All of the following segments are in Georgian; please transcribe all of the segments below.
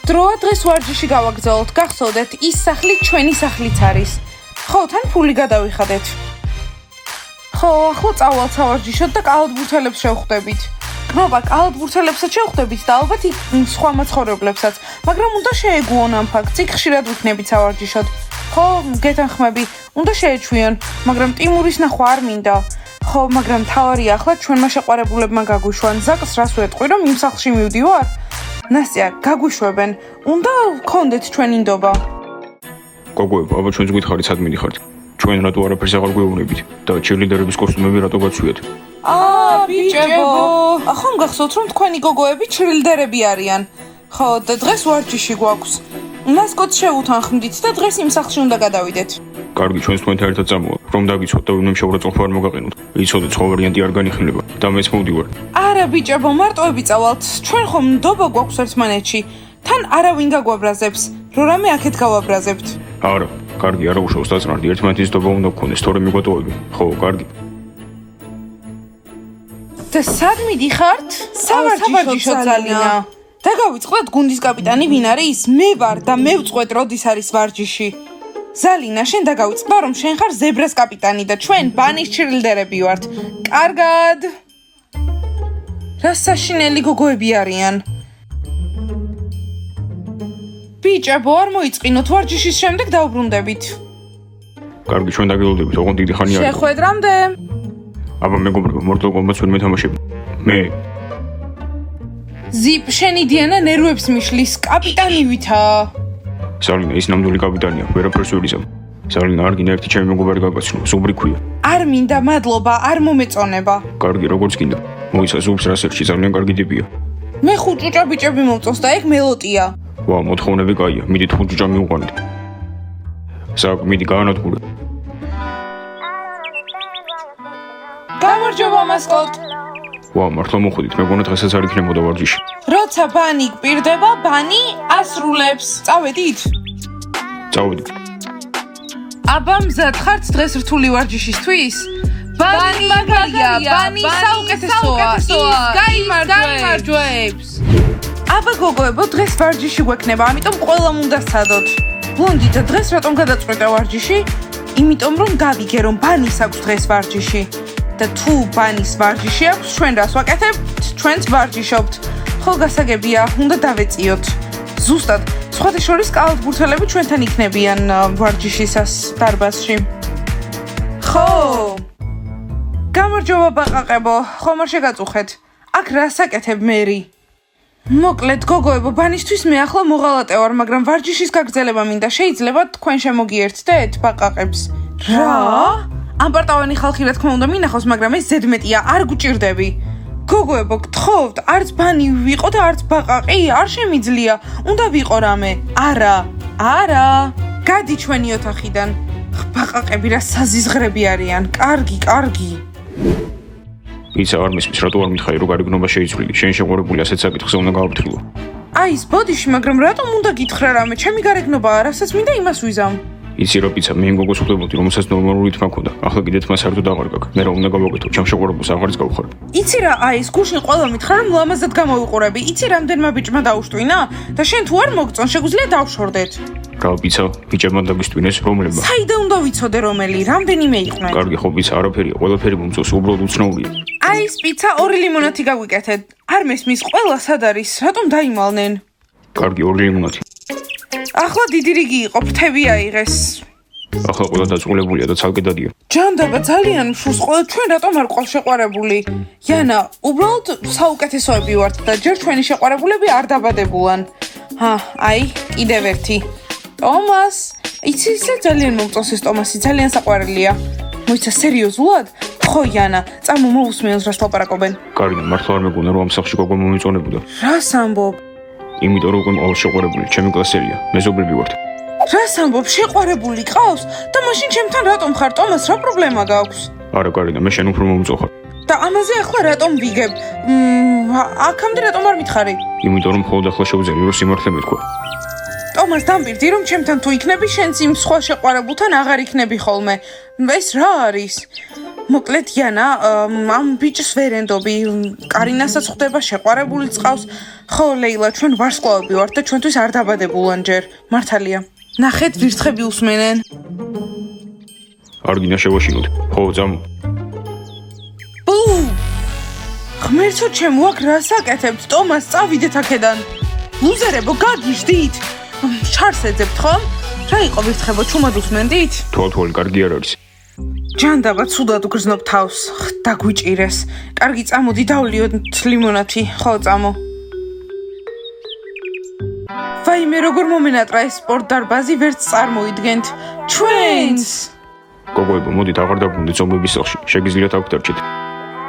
დროა დღეს ვარჯიში გავაგრძელოთ, გახსოვდეთ, ის სახლი ჩვენი სახლიც არის. ხო, თან ფული გადავიხადეთ. ხო, ახლა წავალთ სავარჯიშოდ და კალათბურთელებს შევხვდებით. გნობა, კალათბურთელებსაც შევხვდებით და ალბათ სხვა მაცხოვრებლებსაც, მაგრამ უნდა შეეგუონ ამ ფაქტს, იქ ხშირად ვიქნებით სავარჯიშოდ. ხო, გეთანხმები, უნდა შეეჩვიონ, მაგრამ ტიმურის ნახვა არ მინდა. ხო, მაგრამ თავარია ახლა ჩვენმა შეყვარებულებმა გაგვიშვან. ზაკს რას ვეტყვი, რომ იმ სახლში მივდივარ? ნასტია, გაგვიშვებენ. უნდა გქონდეთ ჩვენი ნდობა. გოგოებო, აბა ჩვენს გითხარით, სად მიდიხართ? ჩვენ რატო არაფერს აღარ გვეუბნებით და ჩერლიდერების კოსტუმები რატო გაცვიათ? ბიჭებო, ხომ გახსოვთ, რომ თქვენი გოგოები ჩერლიდერები არიან? ხო, და დღეს ვარჯიში გვაქვს. მასკოტს შევუთანხმდით და დღეს იმ სახლში უნდა გადავიდეთ. კარგი, ჩვენს თქვენთან ერთად წამოვალ, რომ დაგიცოთ და ვინმე შეურაცხყოფა არ მოგაყენოთ. იცოდეთ, სხვა ვარიანტი არ განიხილება და მეც მოვდივარ. არა, ბიჭებო, მარტოები წავალთ. ჩვენ ხომ ნდობა გვაქვს ერთმანეთში. თან არავინ გაგვაბრაზებს, რომ რამე აქეთ გავაბრაზებთ. არა, კარგი, არა უშავს დაწნარდი, ერთმანეთის ნდობა უნდა გქონდეს, თორემ მიგვატოვები. ხო, კარგი. და სად მიდიხართ? სავარჯიშოდ ზალინა. და გავიწყდათ გუნდის კაპიტანი ვინ არის? მე ვარ და მე ვწყვეტ როდის არის ვარჯიში. ზალინა, შენ დაგავიწყდა, რომ შენ ხარ ზებრას კაპიტანი და ჩვენ ბანის ჩერლიდერები ვართ. კარგად. რა საშინელი გოგოები არიან. ბიჭებო, არ მოიწყინოთ, ვარჯიშის შემდეგ დავბრუნდებით. კარგი, ჩვენ დაგელოდებით, ოღონდ დიდი ხანი არის. შეხვედრამდე. აბა მეგობრებო, Mortal Kombat-ს ვერ მეთამაშებ. მე ზიპ, შენი დიანა ნერვებს მიშლის, კაპიტანი ვითაა. ზალინა, ის ნამდვილი კაპიტანია, ვერაფერს ვერ იზამ. ზალინა, არ გინდა ერთი ჩემი მეგობარი გაგაცნო, ზუბრი ქვია. არ მინდა, მადლობა, არ მომეწონება. კარგი, როგორც გინდა. მოიცა ზუბს რასერში, ძალიან კარგი ტიპია. მე ხუჭუჭა ბიჭები მომწონს და ეგ მელოტია. ვა, მოთხოვნები კაია, მიდით ხუჭუჭა მივყვანით. ზაკ, მიდი გაანადგურე. გამარჯობა, მასკოტ. ვა, მართლა მოხვდით, მეგონა დღესაც არ იქნებოდა ვარჯიში. როცა ბანი გპირდება, ბანი ასრულებს. წავედით? წავედით. აბა მზად ხართ დღეს რთული ვარჯიშისთვის? ბანი მაგარია, ბანი საუკეთესოა, ის გაიმარჯვებს. აბა გოგოებო, დღეს ვარჯიში გვექნება, ამიტომ ყველამ უნდა სცადოთ. ბლონდი და დღეს რატომ გადაწყვეტა ვარჯიში? იმიტომ რომ გავიგე რომ ბანის აქვს დღეს ვარჯიში. და თუ ბანის ვარჯიში აქვს, ჩვენ რას ვაკეთებთ? ჩვენც ვარჯიშობთ. ხო, გასაგებია, უნდა დავეწიოთ. ზუსტად, სხვათა შორის კალათბურთელები ჩვენთან იქნებიან ვარჯიშისას დარბაზში. ხო. გამარჯობა ბაყაყებო, ხომ არ შეგაწუხეთ? აქ რას აკეთებ მერი? მოკლედ, გოგოებო, ბანისთვის მე ახლა მოღალატე ვარ, მაგრამ ვარჯიშის გაგრძელება მინდა. შეიძლება თქვენ შემოგიერთდეთ ბაყაყებს? რა? ამპარტავანი ხალხი რა თქმა უნდა მინახავს, მაგრამ ეს ზედმეტია, არ გუჭირდები. გოგოებო, გთხოვთ, არც ბანი ვიყო და არც ბაყაყი, არ შემიძლია. უნდა ვიყო რამე. არა. გადი ჩვენი ოთახიდან. ბაყაყები რა საზიზღრები არიან. კარგი. ისა არ მისმის, რატო არ მითხარი, რომ გარიგნობა შეიცვლილი. შენ შეყვარებული ასეთ საკითხზე უნდა გავაფრთხილო. აი ეს ბოდიში, მაგრამ რატომ უნდა გითხრა რამე? ჩემი გარეგნობაა, რასაც მინდა იმას ვიზამ. იცი რა პიცა, მე იმ გოგოს ვხვდებოდი, რომელსაც ნორმალური თმა ჰქონდა. ახლა კიდე თმა საერთოდ აღარ გაქვს. მე რა უნდა გავაკეთო? ჩემ შეყვარებულს აღარც გავხარ. იცი რა, აი ეს გუშინ ყველა მითხრა რომ ლამაზად გამოვიყურები. იცი რამდენმა ბიჭმა დაუშტვინა? და შენ თუ არ მოგწონ, შეგვიძლია დავშორდეთ. რა პიცა, ბიჭებმა დაგისტვინეს, რომლებმა? საიდან უნდა ვიცოდე რომელი? რამდენიმე იყვნენ? კარგი, ხო პიცა, არაფერია, ყველაფერი მომწონს, უბრალოდ უცნაურია. აი ეს პიცა 2 ლიმონათი გაგვიკეთეთ. არ მესმის, ყველა სად არის? რატომ დაიმალნენ? კარგი, 2 ლიმონათი. ახლა დიდი რიგი იყო, ფრთები აიღეს. ახლა ყველა დაწუხლებულია და ცალკე დადია. ჯანდაბა, ძალიან მშურს, ყველა ჩვენ რატომ არ ყავს შეყვარებული? იანა, უბრალოდ საუკეთესოები ვართ და ჯერ ჩვენი შეყვარებულები არ დაბადებულან. აი, კიდევ ერთი. ტომას, იცი ძალიან მომწონს ეს ტომასი, ძალიან საყვარელია. მოიცა სერიოზულად? ხო, იანა, წამო მოусმენს რას ლაპარაკობენ. კარგი, მართლა არ მეგონა რომ ამ სახლში გოგო მომიწონებოდა. რას ამბობ? იმიტომ რომ უკვე მყავს შეყვარებული, ჩემი კლასელია, მეზობლები ვართ. რას ამბობ, შეყვარებული ყავს? და მაშინ ჩემთან რატომ ხარ, ტომას, რა პრობლემა გაქვს? არა, კარგი, მე შენ უფრო მომწოხარ. და ამაზე ახლა რატომ ვიგებ? აქამდე რატომ არ მითხარი? იმიტომ რომ მხოლოდ ახლა შევძელი რომ სიმართლე მეთქვა. ტომას, დამპირდი რომ ჩემთან თუ იქნები, შენც იმ სხვა შეყვარებულთან აღარ იქნები ხოლმე. ეს რა არის? მოკლედ იანა, ამ ბიჭს ვერ ენდობი, კარინასაც ხვდება, შეყვარებულიც ყავს. ხო, ლეილა, ჩვენ ვარსკვლავები ვართ და ჩვენთვის არ დაბადებულან ჯერ. მართალია. ნახეთ, ვირთხები უსმენენ. არ გინდა შევაშინოთ. ხო, წამო. ბუ! ღმერთო ჩემო, აქ რას აკეთებთ? ტომას, წავიდეთ აქედან. ლუზერებო, გაგიჟდით. შარს ეძებთ, ხომ? რა იყო ვირთხებო, ჩუმად უსმენდით? თვალ-თვალი კარგი არ არის. ჯანდაბა, ცუდად უგრძნობ თავს. დაგვიჭირეს. კარგი, წამოდი, დავლიოთ ლიმონათი. ხო, წამო. ვაიმე, როგორ მომენატრა ეს სპორტ-დარბაზი, ვერც წარმოიდგენთ. ჩვენს! გოგოებო, მოდით აღარ დაბრუნდეთ ზომბების სახლში. შეგიძლიათ აქ დარჩეთ.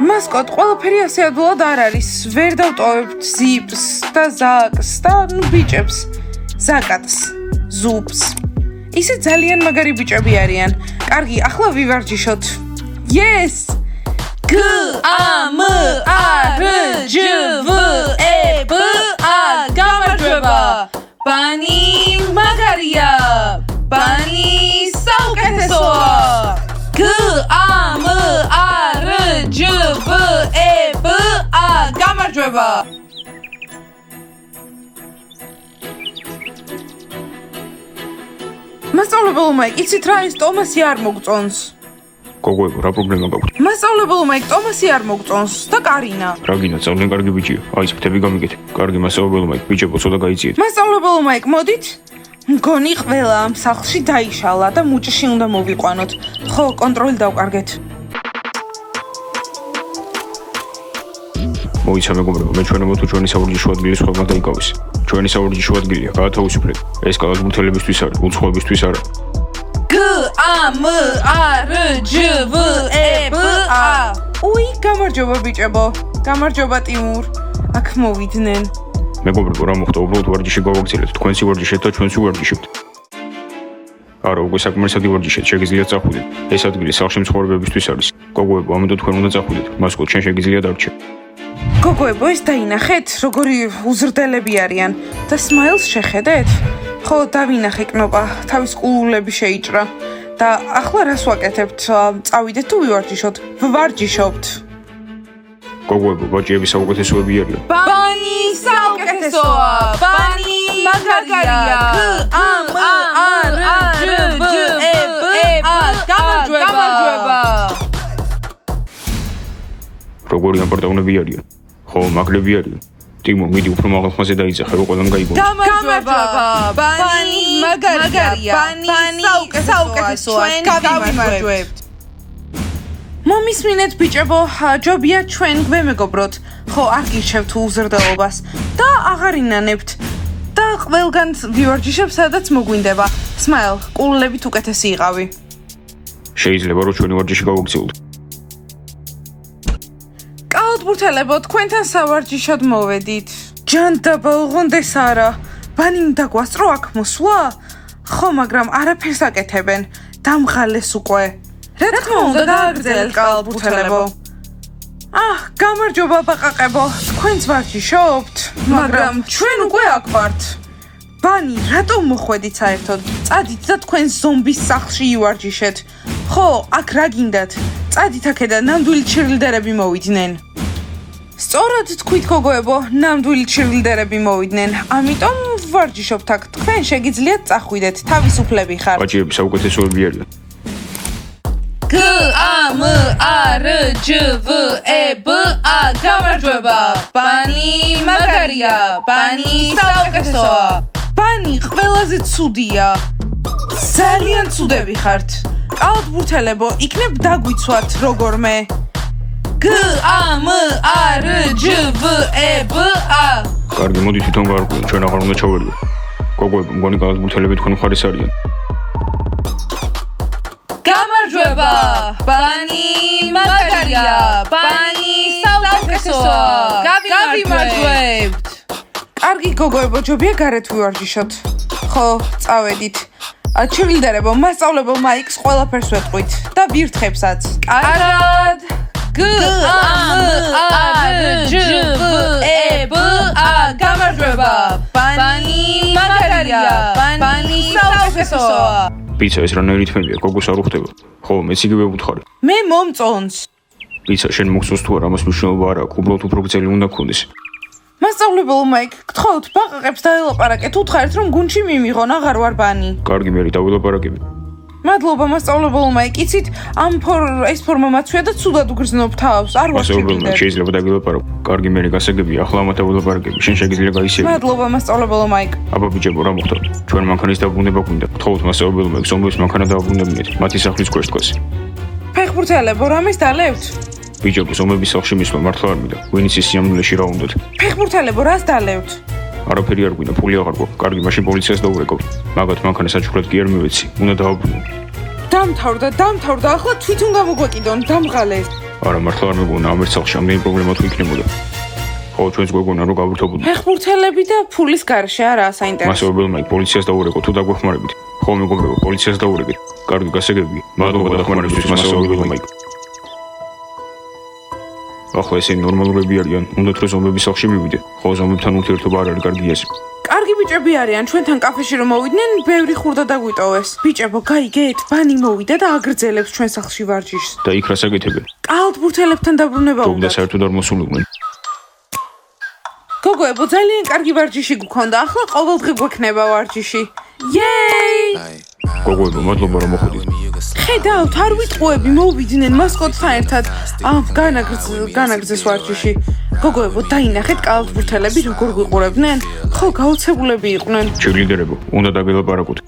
მასკოტ, ყველაფერი ასე ადვილად არ არის. ვერ დავტოვებთ ზიპს და ზაკს და ბიჭებს. ზაკატს, ზუპს. ისე ძალიან მაგარი ბიჭები არიან. კარგი, ახლა ვივარჯიშოთ. Yes! G A M A R J V E B A გამარჯვება. ბანი მაგარია. ბანი საუკეთესოა. G A M A R J V E B A გამარჯვება. მასწავლებელო მაიკ, იცით რა ის ტომასი არ მოგწონს? გოგოებო, რა პრობლემა გაქვთ? მასწავლებელო მაიკ, ტომასი არ მოგწონს და კარინა. რა გინდა, ძალიან კარგი ბიჭია. აი ეს ფრთები გამიგეთ. კარგი მასწავლებელო მაიკ, ბიჭებო, ცოტა გაიციეთ. მასწავლებელო მაიკ, მოდით? მგონი ყველა ამ სახლში დაიშალა და მუჭში უნდა მოვიყვანოთ. ხო, კონტროლი დავკარგეთ. მოიცა მეგობრებო, მე ჩვენებო თუ ჩვენი საურჯიშო ადგილი სხვებმა დაიკავეს. ჩვენი საურჯიშო ადგილია, გაათავისუფლეთ. ეს კალათბურთელებისთვის არის, უცხოებისთვის არა. G A M A R J V E B A. უი, გამარჯობა ბიჭებო. გამარჯობა ტიმურ. აქ მოვიდნენ. მეგობრებო, რა მოხდა? უბრალოდ ვარჯიში გავაგრძელეთ. თქვენს ვარჯიშეთ და ჩვენს ვარჯიშებთ. არა, უკვე საკმარისად ვარჯიშეთ, შეგიძლიათ წახვიდეთ. ეს ადგილი სახლში მცხოვრებებისთვის არის. გოგოებო, ამიტომ თქვენ უნდა წახვიდეთ. მასკოტ, შენ შეგიძლია დარჩე. გოგოებო, ეს დაინახეთ, როგორი უზრდელები არიან და სმაილს შეხედეთ? ხო, დავინახე კნოპა, თავის ყულულები შეიჭრა და ახლა რას ვაკეთებთ? წავიდეთ თუ ვივარჯიშოთ? ვარჯიშობთ. გოგოებო, ბაჭიები საუკეთესოები არიან. ბანი საუკეთესოა. ბანი მაგარია. G A M A R J V E B A გამარჯვება. როგორი ამპარტავნები არიან? ხო, მაგლები არიან. ტიმო, მიდი უფრო მაღალ ხმაზე დაიძახე, რომ ყველამ გაიგონოს. გამარჯვება. ბანი მაგარია. ბანი საუკეთესოა. გავიმარჯვებთ. მომისმინეთ ბიჭებო, ჯობია ჩვენ გვემეგობროთ. ხო, არ გირჩევთ უზრდელობას და აღარ ინანებთ. და ყველგან ვივარჯიშებ, სადაც მოგვინდება. სმაილ, ყულლებით უკეთესი იყავი. შეიძლება რომ ჩვენი ვარჯიში გავაგრძელოთ. კალათბურთელებო, თქვენთან სავარჯიშოდ მოვედით. ჯანდაბა, ოღონდეს არა. ბანი უნდა გვასწრო აქ მოსვლა? ხო, მაგრამ არაფერს აკეთებენ. დამღალეს უკვე. რა თქმა უნდა, დააგრძელეთ კალათბურთელებო. გამარჯობა ბაყაყებო, თქვენც ვარჯიშობთ, მაგრამ ჩვენ უკვე აქ ვართ. ბანი, რატომ მოხვედით საერთოდ? წადით და თქვენ ზომბის სახლში ივარჯიშეთ. ხო, აქ რა გინდათ? წადით აქედან, ნამდვილი ჩირლდერები მოვიდნენ. სწორად თქვით გოგოებო, ნამდვილი ჩირლდერები მოვიდნენ. ამიტომ ვარჯიშობთ აქ. თქვენ შეგიძლიათ წახვიდეთ, თავისუფლები ხართ. ბაჭიები საუკეთესოები არიან. G A M A R J V E B A გამარჯვება. ბანი მაგარია. ბანი საუკეთესოა. ბანი ყველაზე ცუდია. ძალიან ცუდები ხართ. კალათბურთელებო, იქნებ დაგვიცვათ როგორმე. G A M A R J V E B A. კარგი, მოდი თვითონ გავარკვიოთ, ჩვენ აღარ უნდა ჩავერიოთ. გოგოებო, მგონი კალათბურთელები თქვენ მხარეს არიან. გამარჯვება. ბანი მაგარია. ბანი საუკეთესოა. გავიმარჯვებთ. კარგი გოგოებო, ჯობია გარეთ ვივარჯიშოთ. ხო, წავედით. ჩირლდერებო, მასწავლებელ მაიკს ყველაფერს ვეტყვით და ვირთხებსაც. კარგად. G A M A R J V E B A გამარჯვება. ბანი მაგარია. ბანი საუკეთესოა. პიცა ეს რანაირი თმებია, გოგოს არ უხდება. ხო, მეც იგივე ვუთხარი. მე მომწონს. პიცა შენ მოგწონს თუ არა, ამას მნიშვნელობა არ აქვს, უბრალოდ უფრო გრძელი უნდა გქონდეს. მასწავლებელ მაიკ, გთხოვთ, ბაყაყებს დაელაპარაკეთ, უთხრეთ, რომ გუნდში მიმიღონ, აღარ ვარ ბანი. კარგი, მე დავილაპარაკები. მადლობა, მასწავლებელ მაიკ, იცით, ეს ფორმა მაცვია და ცუდად უგრძნობ თავს, არ ვარ მასწავლებელ შეიძლება დავილაპარაკო. კარგი, მე გასაგებია, ახლა ამათ დავილაპარაკები. შენ შეგიძლია გაისიები. მადლობა, მასწავლებელ მაიკ. აბა ბიჭებო, რა მოხდა? ჩვენ მანქანის დაბრუნება გვინდა. გთხოვთ, მასწავლებელ მაიკ, ზომბებს მანქანა დააბრუნებინეთ. მათი სახლის ქვეშ დგას. ფეხბურთელებო, რამეს დალებთ? ბიჭებო, ზომბების სახლში მისვლა მართლა არ მინდა. ვინიც ის სიამოვნეში რა უნდათ? ფეხბურთელებო, რას დალებთ? არაფერი არ გვინდა, ფული აღარ გვაქვს. კარგი, მაშინ პოლიციას დავურეკავთ. მაგათ მანქანა საჩუქრად კი არ მივეცი. უნდა დააბრუნო. დამთავრდა, ახლა თვითონ გამოგვეკიდონ, დამღალე. არა, მართლა არ მეგონა, ამერც სახლში ამდენი პრობლემა თუ იქნებოდა. ხო, ჩვენც გვეგონა, რომ გავრთობოდი. ფეხბურთელები და ფულის გარშე არაა საინტერესო. მასწავლებელ მაიკ, პოლიციას დავურეკავ, თუ დაგვეხმარებით. ხო, მეგობრებო, პოლიციას დავურეკეთ. კარგი, გასაგებია. მადლობა დახმარებისთვის, მასწავლებელ მაიკ. ახლა ესენი ნორმალურები არიან, უნდათ რომ ზომბების სახლში მივიდე. ხო, ზომბებთან ურთიერთობა არ არის კარგი ეს. კარგი ბიჭები არიან, ჩვენთან კაფეში რომ მოვიდნენ, ბევრი ხურდა დაგვიტოვეს. ბიჭებო, გაიგეთ, ბანი მოვიდა და აგრძელებს ჩვენ სახლში ვარჯიშს. და იქ რას აკეთებენ? კალათბურთელებთან დაბრუნება და უნდა. საერთოდ არ მოსულიყვნენ. გოგოებო, ძალიან კარგი ვარჯიში გქონდა, ახლა ყოველდღე გვექნება ვარჯიში. იეი! გოგოებო, მადლობა რომ მოხვედით. ხედავთ, არ ვიტყუები, მოვიდნენ მასკოტთან ერთად. განაგრძეს ვარჯიში. გოგოებო, დაინახეთ კალათბურთელები როგორ გვიყურებდნენ? ხო, გაოცებულები იყვნენ. ჩილიდერებო, უნდა დაგელაპარაკოთ.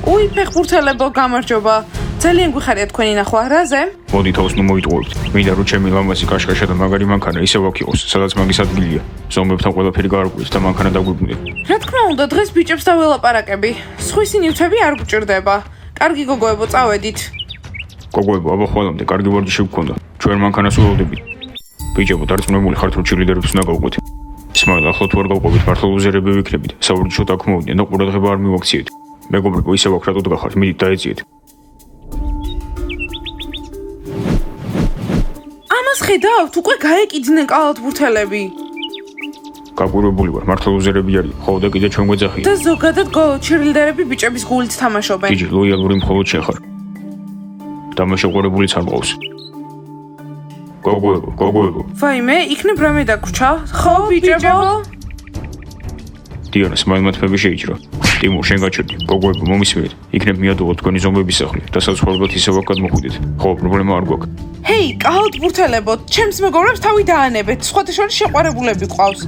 უი, ფეხბურთელებო, გამარჯობა. ძალიან გვიხარია თქვენი ნახვა, რაზე? მოდი თავს ნუ მოიტყუებთ. მინდა რომ ჩემი ლამაზი კაშკაშა და მაგარი მანქანა ისევ აქ იყოს, სადაც მაგის ადგილია. ზომბებთან ყველაფერი გაარკვევით და მანქანა დაგვიბრუნეთ. რა თქმა უნდა, დღეს ბიჭებს დაველაპარაკები. სხვისი ნივთები არ გჭირდება. კარგი გოგოებო, წავედით. გოგოებო, აბა ხვალამდე კარგი ვარჯიში გქონდა. ჩვენ მანქანას ველოდებით. ბიჭებო, დარწმუნებული ხართ რომ ჩილიდერებს უნდა გავყვეთ. ისმაილ, ახლა თუ არ გავყვებით, მართლა ლუზერები ვიქნებით. საურჯიშოდ აქ მოვიდნენ და ყურადღება არ მივაქციეთ. მეგობრებო, ისევ აქ რატო დგახართ? მიდით დაეძიეთ. ამას ხედავთ, უკვე გაეკიდნენ კალათბურთელები. გაკვირვებული ვარ, მართლა ლუზერები არიან. ხო, და კიდე ჩვენ გვეძახიან. და ზოგადად ჩირილდერები ბიჭების გულით თამაშობენ. ბიჭი, ლოიალური მხოლოდ შენ ხარ. დამაშოყურებულიც არ მყავს. გოგოებო. ვაიმე, იქნებ რამე დაგვრჩა? ხო, ბიჭებო? დიანა, სმაილმა თმები შეიჭრა. ტიმურ, შენ გაჩერდი. გოგოებო, მომისმენთ. იქნებ მიადოვოთ თქვენი ზომბების სახლი და საცხოვრებლად ისევ აქ გადმოხვიდეთ. ხო, პრობლემა არ გვაქვს. ჰეი, კალათბურთელებო, ჩემს მეგობრებს თავი დაანებეთ. სხვათა შორის შეყვარებულები ყავს.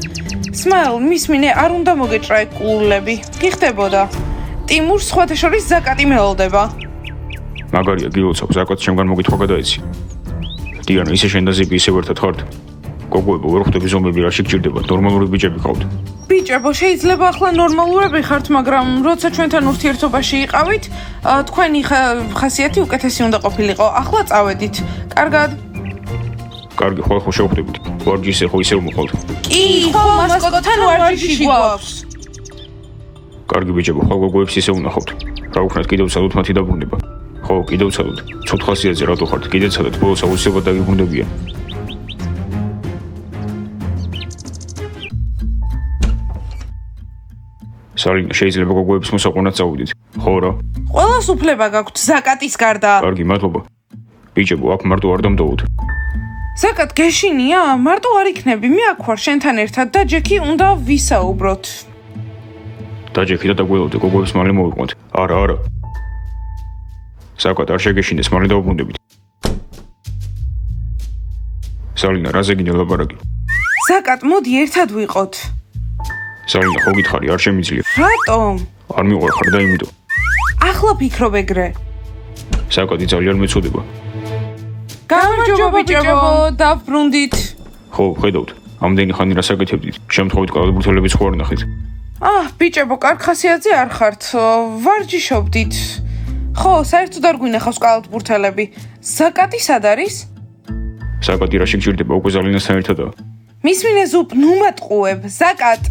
სმაილ, მისმინე, არ უნდა მოგეჭრა ეგ კულულები. გიხდებოდა. ტიმურ, სხვათა შორის ზაკატი მელოდება. მაგარია, გილოცავ, ზაკატს ჩემგან მოგითხვა გადაეცი. დიანა, ისე შენ და ზიპი ისევ ერთად ხართ. გოგოებო, ვერ ხვდები ზომბები რა შეგჭირდება, ნორმალური ბიჭები ყავთ. ბიჭებო, შეიძლება ახლა ნორმალურები ხართ, მაგრამ როცა ჩვენთან ურთიერთობაში იყავით, თქვენი ხასიათი უკეთესი უნდა ყოფილიყო. ახლა წავედით. კარგად. კარგი, ხვალ შევხვდებით. ვარჯიშზე ხო ისევ მოყავთ. კი, ხო, მასკოტთან ვარჯიში გვაქვს. კარგი ბიჭებო, ხვალ გოგოებს ისევ ვნახავთ. რა ვქნათ, კიდევ ცალოთ მათი დაბრუნება. ხო, კიდევ ცალოთ. ცუდ ხასიათზე რატო ხართ? კიდე ცალოთ, ბოლოს აუცილებლად დაგიბრუნდებიან. სალინა, შეიძლება გოგოებს მოსაყვანად წავიდეთ. ხო რა? ყველას უფლება გაქვთ ზაკატის გარდა. კარგი, მადლობა. ბიჭებო, აქ მარტო არ დამტოვოთ. ზაკატ გეშინია? მარტო არ იქნები, მე აქ ვარ შენთან ერთად და ჯექი უნდა ვისაუბროთ. და ჯექი და დაგველოდე, გოგოებს მალე მოვიყვანთ. არა. ზაკატ არ შეგეშინდეს, მალე დავუბრუნდებით. სალინა, რაზე გინდა ლაპარაკი? ზაკატ, მოდი ერთად ვიყოთ. სალინა, ხო გითხარი, არ შემიძლია. რატომ? არ მიყვარ ხარ და იმიტომ. ახლა ფიქრობ ეგრე. ზაკატი ძალიან მეწოდება. გამარჯობა ბიჭებო, დავბრუნდით. ხო, ხედავთ. ამდენი ხანი რას აკეთებდით? შემთხვევით კალათბურთელების ხო არ ნახეთ? ბიჭებო, კარგ ხასიათზე არ ხართ. ვარჯიშობდით. ხო, საერთოდ არ გვინახავს კალათბურთელები. ზაკატი სად არის? ზაკატი რა შეგჭირდება, უკვე ზალინასთან ერთადაა. მისმინე ზუპ, ნუ მატყუებ. ზაკატ.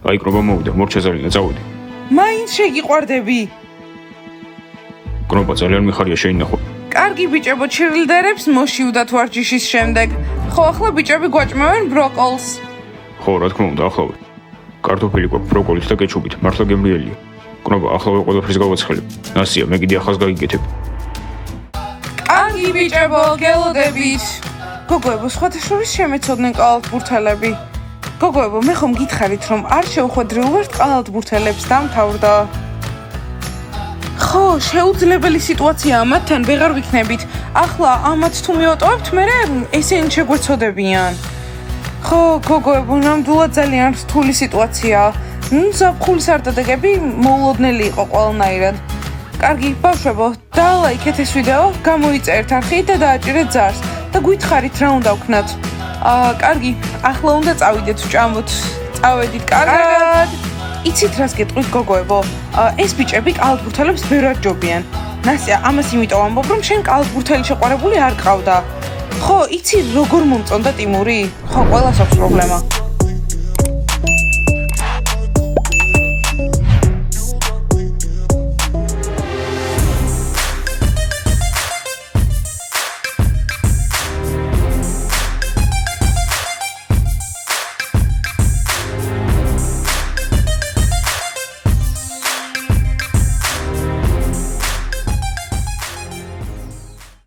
აი, კრობა მოვიდა, მორჩა ზალინა, წავედი. მაინც შეგიყვარდები. კრობა ძალიან მიხარია შეინახო. კარგი ბიჭებო, ჩირილდერებს მოშივდათ ვარჯიშის შემდეგ. ხო, ახლა ბიჭები გვაჭმევენ ბროკოლს. ხო, რა თქმა უნდა, ახლა კარტოფილი გვაქვს ბროკოლით და კეჩუპით, მართლა გემრიელია. კრობა, ახლა ყველაფერს გავაცხელებ. ნასია, მე კიდე ახალს გაიგეთებ. კარგი ბიჭებო, გელოდებით. გოგოებო, სხვათა შორის შემეცოდნენ კალათბურთელები. გოგოებო, მე ხომ გითხარით, რომ არ შეუხვედრილ ვართ კალათბურთელებს დამთავრდა. ხო, შეუძლებელი სიტუაციაა, მათთან ვეღარ ვიქნებით. ახლა ამათ თუ მივატოვებთ, მე ესენი შეგვეცოდებიან. ხო, გოგოებო, ნამდვილად ძალიან რთული სიტუაციაა. ზაფხულის არდადეგები მოულოდნელი იყო ყველანაირად. კარგი, ბავშვებო, დალაიქეთ ეს ვიდეო, გამოიწერთ არხით და დააჭირეთ ზარს და გითხარით რა უნდა ვქნათ. კარგი, ახლა უნდა წავიდეთ ვჭამოთ. წავედით, კარგად. იცით რას გეტყვით გოგოებო? ეს ბიჭები კალათბურთელებს ბევრად ჯობიან. ნასია, ამას იმიტომ ამბობ, რომ შენ კალათბურთელი შეყვარებული არ გყავდა. ხო, იცი როგორ მომწონდა ტიმური? ხო, ყველას აქვს პრობლემა.